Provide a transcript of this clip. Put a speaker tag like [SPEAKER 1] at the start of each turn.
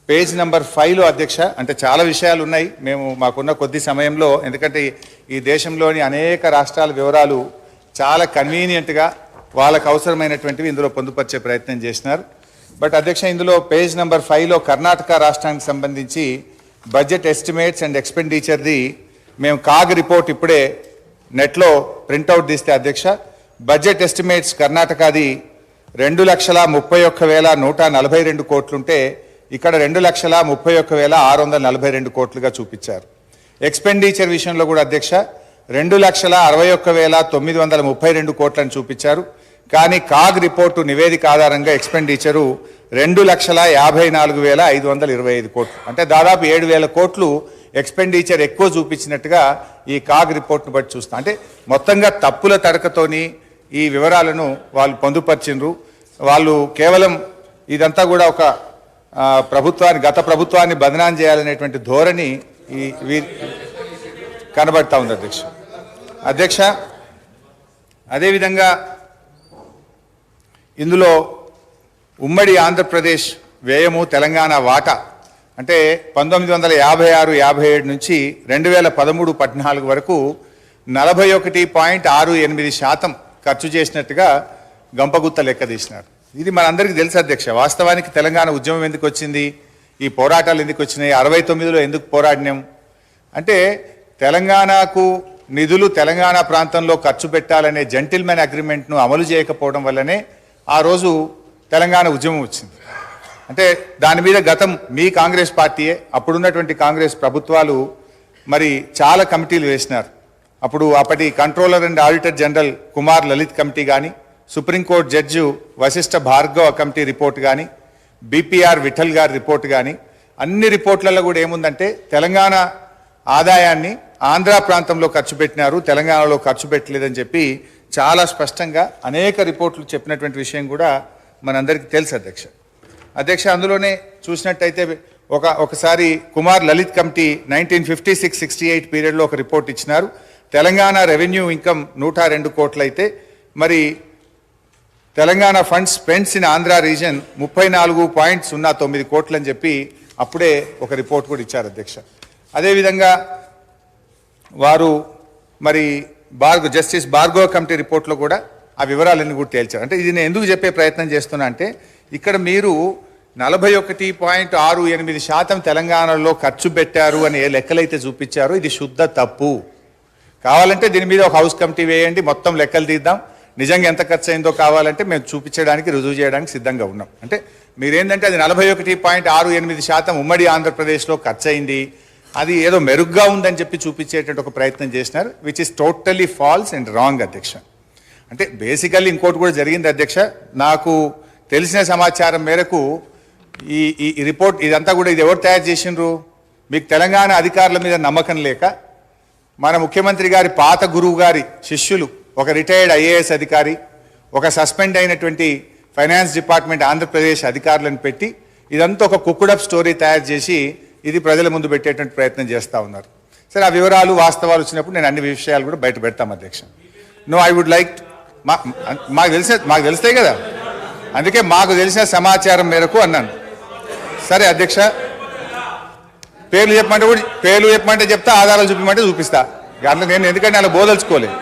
[SPEAKER 1] Page number 5లో అధ్యక్ష, అంటే చాలా విషయాలు ఉన్నాయి. మేము మాకున్న కొద్ది సమయంలో, ఎందుకంటే ఈ దేశంలోని అనేక రాష్ట్రాల వివరాలు చాలా కన్వీనియంట్గా వాళ్ళకు అవసరమైనటువంటివి ఇందులో పొందుపరిచే ప్రయత్నం చేసినారు. బట్ అధ్యక్ష, ఇందులో పేజ్ నెంబర్ 5లో కర్ణాటక రాష్ట్రానికి సంబంధించి బడ్జెట్ ఎస్టిమేట్స్ అండ్ ఎక్స్పెండిచర్ది మేము కాగ్ రిపోర్ట్ ఇప్పుడే నెట్లో ప్రింట్అవుట్ తీస్తే అధ్యక్ష, బడ్జెట్ ఎస్టిమేట్స్ కర్ణాటకది 2,31,142 కోట్లుంటే ఇక్కడ 2,31,642 కోట్లుగా చూపించారు. ఎక్స్పెండిచర్ విషయంలో కూడా అధ్యక్ష 2,61,932 కోట్లను చూపించారు. కానీ కాగ్ రిపోర్టు నివేదిక ఆధారంగా ఎక్స్పెండిచరు 2,54,525 కోట్లు, అంటే దాదాపు 7,000 కోట్లు ఎక్స్పెండిచర్ ఎక్కువ చూపించినట్టుగా ఈ కాగ్ రిపోర్ట్ను బట్టి చూస్తాం. అంటే మొత్తంగా తప్పుల తడకతోని ఈ వివరాలను వాళ్ళు పొందుపరిచిండ్రు. వాళ్ళు కేవలం ఇదంతా కూడా ఒక గత ప్రభుత్వాన్ని బదనాం చేయాలనేటువంటి ధోరణి కనబడతా ఉంది అధ్యక్ష. అదేవిధంగా ఇందులో ఉమ్మడి ఆంధ్రప్రదేశ్ వ్యయము తెలంగాణ వాటా అంటే 1956-57 నుంచి 2013-14 వరకు 41.68% ఖర్చు చేసినట్టుగా గంపగుత్త లెక్క తీసినారు. ఇది మనందరికీ తెలుసు అధ్యక్ష. వాస్తవానికి తెలంగాణ ఉద్యమం ఎందుకు వచ్చింది, ఈ పోరాటాలు ఎందుకు వచ్చినాయి, 69లో ఎందుకు పోరాడినాం అంటే తెలంగాణకు నిధులు తెలంగాణ ప్రాంతంలో ఖర్చు పెట్టాలనే జెంటిల్మెన్ అగ్రిమెంట్ను అమలు చేయకపోవడం వల్లనే ఆ రోజు తెలంగాణ ఉద్యమం వచ్చింది. అంటే దాని మీద గతం మీ కాంగ్రెస్ పార్టీయే, అప్పుడున్నటువంటి కాంగ్రెస్ ప్రభుత్వాలు మరి చాలా కమిటీలు వేసినారు. అప్పటి controller and auditor general Kumar Lalit committee కానీ, supreme court judge Vashishtha Bhargava committee report కానీ, బీపీఆర్ విఠల్ గారి రిపోర్ట్ కానీ, అన్ని రిపోర్ట్లలో కూడా ఏముందంటే తెలంగాణ ఆదాయాన్ని ఆంధ్ర ప్రాంతంలో ఖర్చు పెట్టినారు, తెలంగాణలో ఖర్చు పెట్టలేదని చెప్పి చాలా స్పష్టంగా అనేక రిపోర్ట్లు చెప్పినటువంటి విషయం కూడా మనందరికీ తెలుసు అధ్యక్ష. అందులోనే చూసినట్టయితే ఒకసారి కుమార్ లలిత్ కమిటీ 1956-68 పీరియడ్లో ఒక రిపోర్ట్ ఇచ్చినారు. తెలంగాణ రెవెన్యూ ఇన్కమ్ 102 కోట్లు అయితే మరి Telangana funds spends in Andhra reason 34.09 కోట్లు అని చెప్పి అప్పుడే ఒక రిపోర్ట్ కూడా ఇచ్చారు అధ్యక్ష. అదేవిధంగా వారు మరి జస్టిస్ భార్గవ కమిటీ రిపోర్ట్లో కూడా ఆ వివరాలన్నీ కూడా తేల్చారు. అంటే ఇది నేను ఎందుకు చెప్పే ప్రయత్నం చేస్తున్నా అంటే ఇక్కడ మీరు 41.68% తెలంగాణలో ఖర్చు పెట్టారు అని ఏ లెక్కలైతే చూపించారో ఇది శుద్ధ తప్పు. కావాలంటే దీని మీద ఒక హౌస్ కమిటీ వేయండి, మొత్తం లెక్కలు తీద్దాం, నిజంగా ఎంత ఖర్చు అయిందో కావాలంటే మేము చూపించడానికి రుజువు చేయడానికి సిద్ధంగా ఉన్నాం. అంటే మీరేంటంటే అది 41.68% ఉమ్మడి ఆంధ్రప్రదేశ్లో ఖర్చు అయింది, అది ఏదో మెరుగ్గా ఉందని చెప్పి చూపించేటువంటి ఒక ప్రయత్నం చేసినారు, which is totally false and wrong అధ్యక్ష. అంటే బేసికల్లీ ఇంకోటి కూడా జరిగింది అధ్యక్ష. నాకు తెలిసిన సమాచారం మేరకు ఈ రిపోర్ట్ ఇదంతా కూడా ఇది ఎవరు తయారు చేసిండ్రు, మీకు తెలంగాణ అధికారుల మీద నమ్మకం లేక మన ముఖ్యమంత్రి గారి పాత గురువు గారి శిష్యులు, ఒక రిటైర్డ్ ఐఏఎస్ అధికారి, ఒక సస్పెండ్ అయినటువంటి ఫైనాన్స్ డిపార్ట్మెంట్ ఆంధ్రప్రదేశ్ అధికారులను పెట్టి ఇదంతా ఒక కుక్కుడప్ స్టోరీ తయారు చేసి ఇది ప్రజల ముందు పెట్టేటువంటి ప్రయత్నం చేస్తూ ఉన్నారు. సరే, ఆ వివరాలు వాస్తవాలు వచ్చినప్పుడు నేను అన్ని విషయాలు కూడా బయట పెడతాం అధ్యక్ష. ఐ వుడ్ లైక్ మాకు తెలుస్తాయి కదా, అందుకే మాకు తెలిసిన సమాచారం మేరకు అన్నాను. సరే అధ్యక్ష, పేర్లు చెప్పమంటే చెప్తా, ఆధారాలు చూపించమంటే చూపిస్తా. అట్లా నేను ఎందుకంటే అలా బోదలుచుకోలేదు.